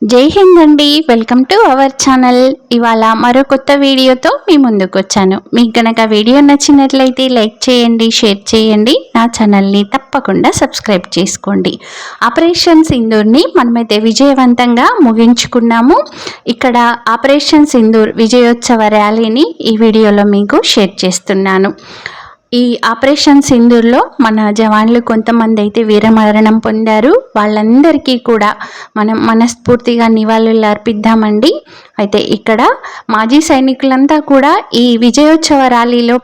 జై హింద్ అండి. Welcome to our channel. ఇవాళ మరో కొత్త వీడియోతో మీ ముందుకు వచ్చాను. మీకు గనక వీడియో నచ్చినట్లయితే లైక్ చేయండి, షేర్ చేయండి, నా ఛానల్ని తప్పకుండా సబ్స్క్రైబ్ చేసుకోండి. ఆపరేషన్ సింధూర్ని మనమైతే విజయవంతంగా ముగించుకున్నాము. ఇక్కడ ఆపరేషన్ సింధూర్ విజయోత్సవ ర్యాలీని ఈ వీడియోలో మీకు షేర్ చేస్తున్నాను. ఈ ఆపరేషన్ సింధూర్లో మన జవాన్లు కొంతమంది అయితే వీరమరణం పొందారు. వాళ్ళందరికీ కూడా మనం మనస్ఫూర్తిగా నివాళులు అర్పిద్దామండి. అయితే ఇక్కడ మాజీ సైనికులంతా కూడా ఈ విజయోత్సవ ర్యాలీలో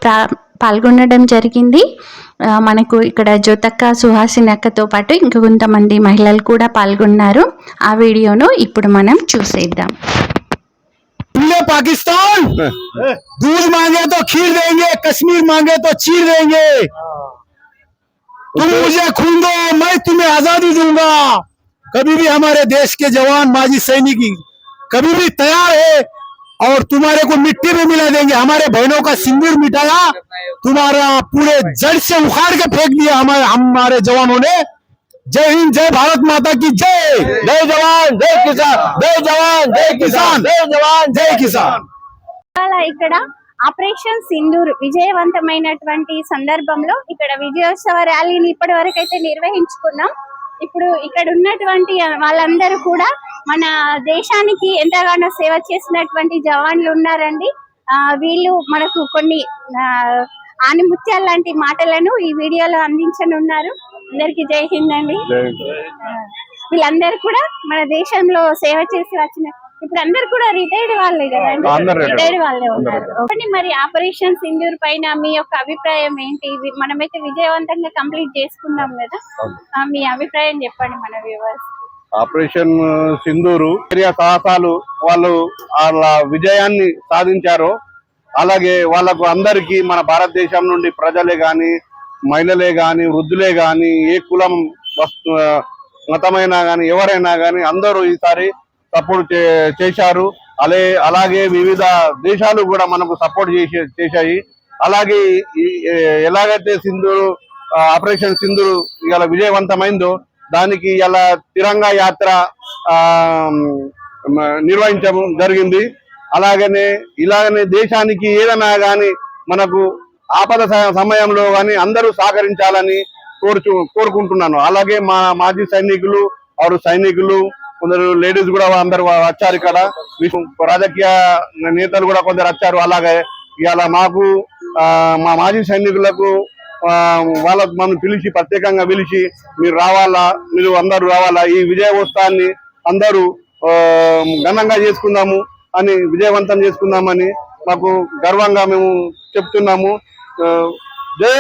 పాల్గొనడం జరిగింది. మనకు ఇక్కడ జ్యోతక్క, సుహాసిని అక్కతో పాటు ఇంక కొంతమంది మహిళలు కూడా పాల్గొన్నారు. ఆ వీడియోను ఇప్పుడు మనం చూసేద్దాం. पाकिस्तान दूध मांगे तो खीर देंगे, कश्मीर मांगे तो चीर देंगे। तुम मुझे खून दो, मैं तुम्हें आजादी दूंगा। कभी भी हमारे देश के जवान माजी सैनिक कभी भी तैयार है और तुम्हारे को मिट्टी में मिला देंगे। हमारे बहनों का सिंदूर मिटाया, तुम्हारा पूरे जड़ से उखाड़ के फेंक दिया हमारे जवानों ने। जय हिंद, जय भारत माता की जय। जय जवान जय किसान, जय जवान जय किसान, जय जवान जय किसान। ఇక్కడ ఆపరేషన్ సింధూర్ విజయవంతమైనటువంటి సందర్భంలో ఇక్కడ విజయోత్సవ ర్యాలీని ఇప్పటి వరకు అయితే నిర్వహించుకున్నాం. ఇప్పుడు ఇక్కడ ఉన్నటువంటి వాళ్ళందరూ కూడా మన దేశానికి ఎంతగానో సేవ చేసినటువంటి జవాన్లు ఉన్నారండి. వీళ్ళు మనకు కొన్ని ఆనిముత్యాల లాంటి మాటలను ఈ వీడియోలో అందించనున్నారు. అందరికి జై హింద్ అండి. వీళ్ళందరూ కూడా మన దేశంలో సేవ చేసి వచ్చిన, ఇప్పుడు అందరు కూడా రిటైర్డ్ వాళ్ళే కదండి, రిటైర్డ్ వాళ్ళే ఉన్నారు. మరి ఆపరేషన్ సింధూర్ పైన మీ యొక్క అభిప్రాయం ఏంటి? మనమైతే విజయవంతంగా కంప్లీట్ చేసుకున్నాం కదా, మీ అభిప్రాయం చెప్పండి మన వ్యూవర్స్. ఆపరేషన్ సింధూరు సాహసాలు వాళ్ళు వాళ్ళ విజయాన్ని సాధించారు. అలాగే వాళ్ళకు అందరికీ మన భారతదేశం నుండి ప్రజలే గాని, మహిళలే గాని, వృద్ధులే గాని, ఏ కులం మతమైనా గాని, ఎవరైనా గాని అందరూ ఈసారి సపోర్ట్ చేశారు. అలాగే వివిధ దేశాలు కూడా మనకు సపోర్ట్ చేశాయి. అలాగే ఎలాగైతే సింధూరు ఆపరేషన్ సింధూరు ఇలా విజయవంతమైందో దానికి ఇలా తిరంగా యాత్ర నిర్వహించడం జరిగింది. ఇలాగనే దేశానికి ఏదైనా గాని మనకు ఆపద సమయంలో గాని అందరూ సహకరించాలని కోరుకుంటున్నాను. అలాగే మా మాజీ సైనికులు, సైనికులు కొందరు లేడీస్ కూడా అందరు వచ్చారు. ఇక్కడ రాజకీయ నేతలు కూడా కొందరు వచ్చారు. అలాగే ఇవాళ మాకు మా మాజీ సైనికులకు వాళ్ళకు మనం ప్రత్యేకంగా పిలిచి మీరు రావాలా, మీరు అందరూ రావాలా, ఈ విజయోత్సవాన్ని అందరూ ఘనంగా చేసుకుందాము అని, విజయవంతం చేసుకుందామని మాకు గర్వంగా మేము చెప్తున్నాము. జై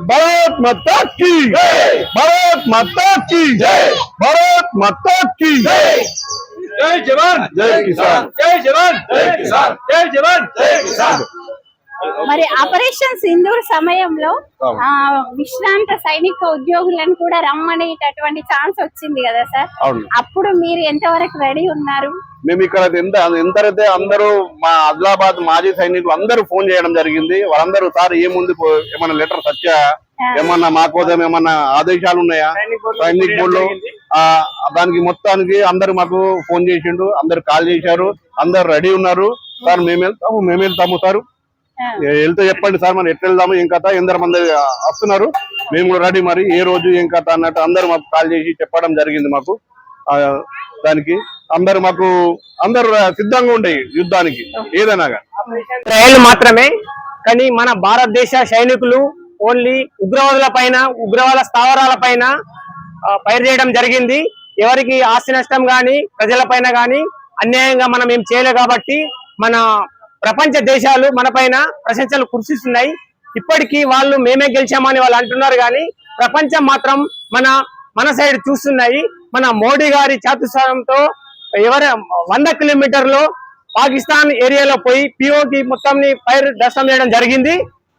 భారత్ మాతా కీ జై, భారత్ మాతా కీ జై, భారత్ మాతా కీ జై। జై జవాన్ జై కిసాన్, జై జవాన్ జై కిసాన్, జై జవాన్ జై కిసాన్। మరి ఆపరేషన్ సింధూర్ సమయంలో విశ్రాంత సైనిక ఉద్యోగులను కూడా రమ్మనేటటువంటి ఛాన్స్ వచ్చింది కదా సార్, అప్పుడు మీరు ఎంతవరకు రెడీ ఉన్నారు? మేము ఇక్కడ ఎంతైతే అందరూ మా ఆదిలాబాద్ మాజీ సైనికులు అందరూ ఫోన్ చేయడం జరిగింది. వాళ్ళందరూ సార్ ఏముంది, ఏమన్నా లెటర్స్ వచ్చా, ఏమన్నా మా కోసం ఏమన్నా ఆదేశాలు ఉన్నాయా సైనిక్ బోర్డులో, దానికి మొత్తానికి అందరు మాకు ఫోన్ చేసిండు, అందరు కాల్ చేశారు, అందరు రెడీ ఉన్నారు. సార్ మేము వెళ్తాము సార్, వెళ్తే చెప్పండి సార్ మనం ఎట్లా వెళ్దాము, ఏం కథ, ఎందరు మంది వస్తున్నారు, మేము కూడా రెడీ, మరి ఏ రోజు ఏం కథ అన్నట్టు అందరు మాకు కాల్ చేసి చెప్పడం జరిగింది. మాకు దానికి అందరు సిద్ధంగా ఉండే యుద్ధానికి ఏదైనా ట్రయల్ మాత్రమే. కానీ మన భారతదేశ సైనికులు ఓన్లీ ఉగ్రవాదుల పైన, ఉగ్రవాద స్థావరాల పైన ఫైర్ చేయడం జరిగింది. ఎవరికి ఆస్తి నష్టం గాని, ప్రజల పైన గాని అన్యాయంగా మనం ఏం చేయలేదు. కాబట్టి మన ప్రపంచ దేశాలు మన పైన ప్రశంసలు కురిసిస్తున్నాయి. ఇప్పటికీ వాళ్ళు మేమే గెలిచామని వాళ్ళు అంటున్నారు, కానీ ప్రపంచం మాత్రం మన సైడ్ చూస్తున్నాయి. మన మోడీ గారి చాతుర్యంతో 100 కిలోమీటర్లు పాకిస్తాన్ ఏరియాలో పోయి పిఓకి మొత్తం ఫైర్ దర్శనం చేయడం జరిగింది.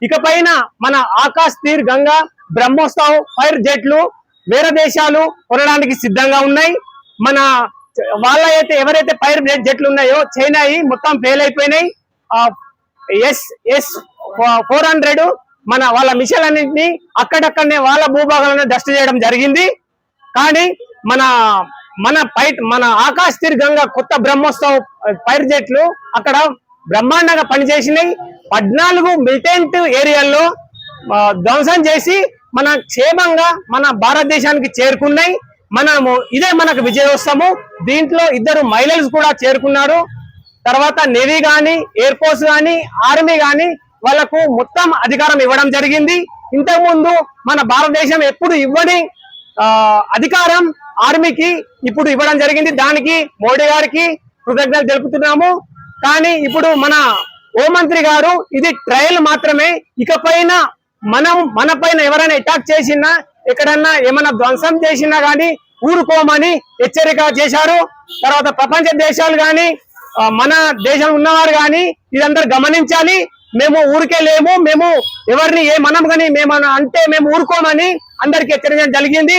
ఇకపైన మన ఆకాశ్ తీర్, గంగా, బ్రహ్మోత్సవ్ ఫైర్ జెట్లు వేరే దేశాలు కొనడానికి సిద్ధంగా ఉన్నాయి. మన వాళ్ళైతే ఎవరైతే ఫైర్ జెట్లు ఉన్నాయో చైనాయి మొత్తం ఫెయిల్ అయిపోయినాయి. S-400 వాళ్ళ మిషన్ అన్నింటినీ అక్కడక్కడనే వాళ్ళ భూభాగాలను డస్ట్ చేయడం జరిగింది. కానీ మన మన ఆకాశ్ తీర్ గంగా కొత్త బ్రహ్మోత్సవం ఫైర్ జెట్లు అక్కడ బ్రహ్మాండంగా పనిచేసినాయి. 14 మిలిటెంట్ ఏరియాల్లో ధ్వంసం చేసి మన క్షేమంగా మన భారతదేశానికి చేరుకున్నాయి. ఇదే మనకు విజయోత్సవం. దీంట్లో 2 మహిళలు కూడా చేరుకున్నారు. తర్వాత నేవీ గాని, ఎయిర్ ఫోర్స్ గాని, ఆర్మీ గాని వాళ్లకు మొత్తం అధికారం ఇవ్వడం జరిగింది. ఇంతకుముందు మన భారతదేశం ఎప్పుడు ఇవ్వని అధికారం ఆర్మీకి ఇప్పుడు ఇవ్వడం జరిగింది. దానికి మోడీ గారికి కృతజ్ఞతలు తెలుపుతున్నాము. కానీ ఇప్పుడు మన హోంమంత్రి గారు ఇది ట్రయల్ మాత్రమే, ఇకపైన మన పైన ఎవరైనా అటాక్ చేసినా, ఎక్కడన్నా ఏమైనా ధ్వంసం చేసినా గానీ ఊరుకోమని హెచ్చరిక చేశారు. తర్వాత ప్రపంచ దేశాలు గాని, మన దేశం ఉన్నవారు గాని ఇదందరూ గమనించాలి. మేము ఊరికే లేము, మేము ఎవరిని మనం కానీ అంటే మేము ఊరుకోమని అందరికి హెచ్చరించడం జరిగింది.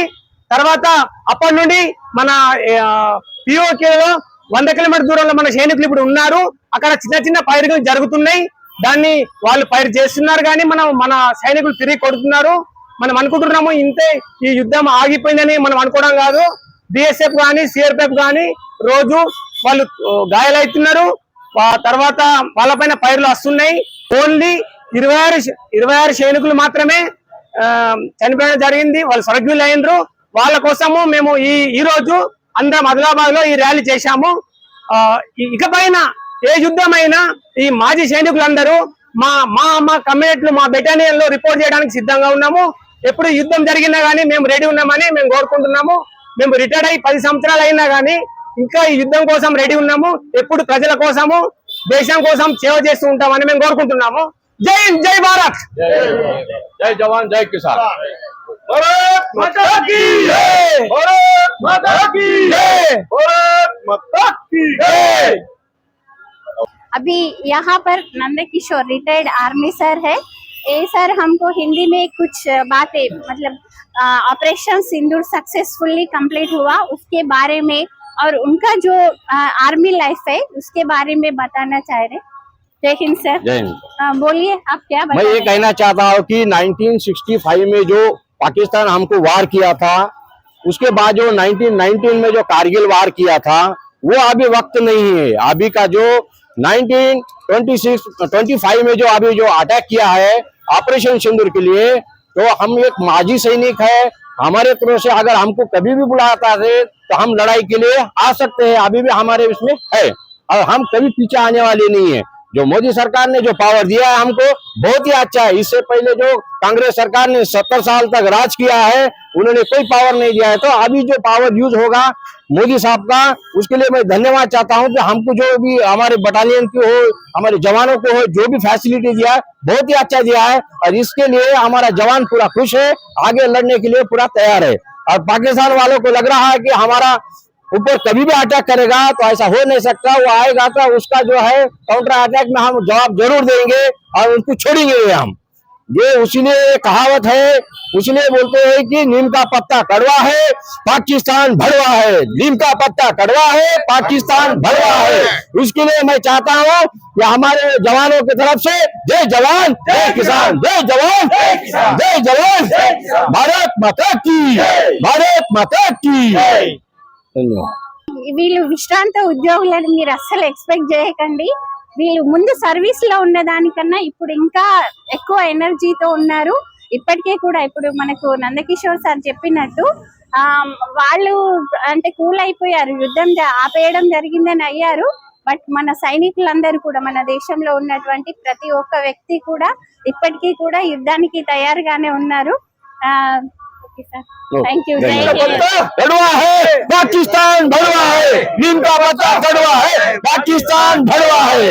తర్వాత అప్పటి నుండి మన పిఓకేలో 100 కిలోమీటర్ దూరంలో మన సైనికులు ఇప్పుడు ఉన్నారు. అక్కడ చిన్న చిన్న ఫైర్లు జరుగుతున్నాయి. దాన్ని వాళ్ళు ఫైర్ చేస్తున్నారు కానీ మన సైనికులు తిరిగి కొడుతున్నారు. మనం అనుకుంటున్నాము ఇంతే ఈ యుద్ధం ఆగిపోయిందని మనం అనుకోవడం కాదు. బిఎస్ఎఫ్ కానీ, సిఆర్పిఎఫ్ కానీ రోజు వాళ్ళు గాయాలవుతున్నారు. తర్వాత వాళ్ళపైన ఫైర్లు వస్తున్నాయి. ఓన్లీ 26 సైనికులు మాత్రమే చనిపోవడం జరిగింది. వాళ్ళు స్వర్గీయులు అయినరు. వాళ్ళ కోసము మేము ఈ రోజు అందరం ఆదిలాబాద్ లో ఈ ర్యాలీ చేశాము. ఇకపైన ఏ యుద్ధమైనా ఈ మాజీ సైనికులందరూ మా కమ్యూనిటీలు, మా బెటాలియన్ లో రిపోర్ట్ చేయడానికి సిద్ధంగా ఉన్నాము. ఎప్పుడు యుద్ధం జరిగినా గానీ మేము రెడీ ఉన్నామని మేము కోరుకుంటున్నాము. మేము రిటైర్డ్ అయ్యి 10 సంవత్సరాలు అయినా గానీ ఇంకా ఈ యుద్ధం కోసం రెడీ ఉన్నాము. ఎప్పుడు ప్రజల కోసము, దేశం కోసం సేవ చేస్తూ ఉంటామని మేము కోరుకుంటున్నాము. జై హింద్, జై భారత్, జై జవాన్, జై కిసాన్. भारत माता की जय, भारत माता की जय, भारत माता की जय। अभी यहाँ पर नंदकिशोर रिटायर्ड आर्मी सर है। ये सर हमको हिंदी में कुछ बातें, मतलब ऑपरेशन सिंदूर सक्सेसफुली कंप्लीट हुआ उसके बारे में और उनका जो आर्मी लाइफ है उसके बारे में बताना चाह रहे। जय हिंद सर। जय हिंद। बोलिए आप क्या मैं ये कहना चाहता हूँ कि 1965 में जो पाकिस्तान हमको वार किया था, उसके बाद जो 1919 में जो कारगिल वार किया था, वो अभी वक्त नहीं है। अभी का जो 1925 में जो अभी जो अटैक किया है ऑपरेशन सिंदूर के लिए, तो हम एक माजी सैनिक है। हमारे तरफ से अगर हमको कभी भी बुलाता है तो हम लड़ाई के लिए आ सकते हैं, अभी भी हमारे इसमें है और हम कभी पीछे आने वाले नहीं है। जो मोदी सरकार ने जो पावर दिया है हमको बहुत ही अच्छा है। इससे पहले जो कांग्रेस सरकार ने 70 साल तक राज किया है, उन्होंने कोई पावर नहीं दिया है। तो अभी जो पावर यूज होगा मोदी साहब का, उसके लिए मैं धन्यवाद चाहता हूं कि हमको जो भी हमारे बटालियन की हो, हमारे जवानों को हो, जो भी फैसिलिटी दिया है बहुत ही अच्छा दिया है और इसके लिए हमारा जवान पूरा खुश है, आगे लड़ने के लिए पूरा तैयार है। और पाकिस्तान वालों को लग रहा है कि हमारा ऊपर कभी भी अटैक करेगा, तो ऐसा हो नहीं सकता। वो आएगा तो उसका जो है काउंटर अटैक में हम जवाब जरूर देंगे और उनको छोड़ेंगे हम। ये उसीलिए कहावत है, इसलिए बोलते हैं कि नीम का पत्ता कड़वा है, पाकिस्तान भड़वा है। नीम का पत्ता कड़वा है, पाकिस्तान भड़वा है। इसके लिए मैं चाहता हूँ कि हमारे जवानों की तरफ से जय जवान, जय किसान, जय जवान, जय किसान, जय जवान, भारत माता की, भारत माता की। వీళ్ళు విశ్రాంత ఉద్యోగులని మీరు అస్సలు ఎక్స్పెక్ట్ చేయకండి. వీళ్ళు ముందు సర్వీస్ లో ఉన్న దానికన్నా ఇప్పుడు ఇంకా ఎక్కువ ఎనర్జీతో ఉన్నారు. ఇప్పటికే కూడా ఇప్పుడు మనకు నందకిషోర్ సార్ చెప్పినట్టు వాళ్ళు అంటే కూల్ అయిపోయారు, యుద్ధం ఆపేయడం జరిగిందని అయ్యారు. బట్ మన సైనికులందరూ కూడా, మన దేశంలో ఉన్నటువంటి ప్రతి ఒక్క వ్యక్తి కూడా ఇప్పటికీ కూడా యుద్ధానికి తయారుగానే ఉన్నారు. Thank you. कड़वा है पाकिस्तान भड़वा है, नीम का पत्ता कड़वा है, पाकिस्तान भड़वा है।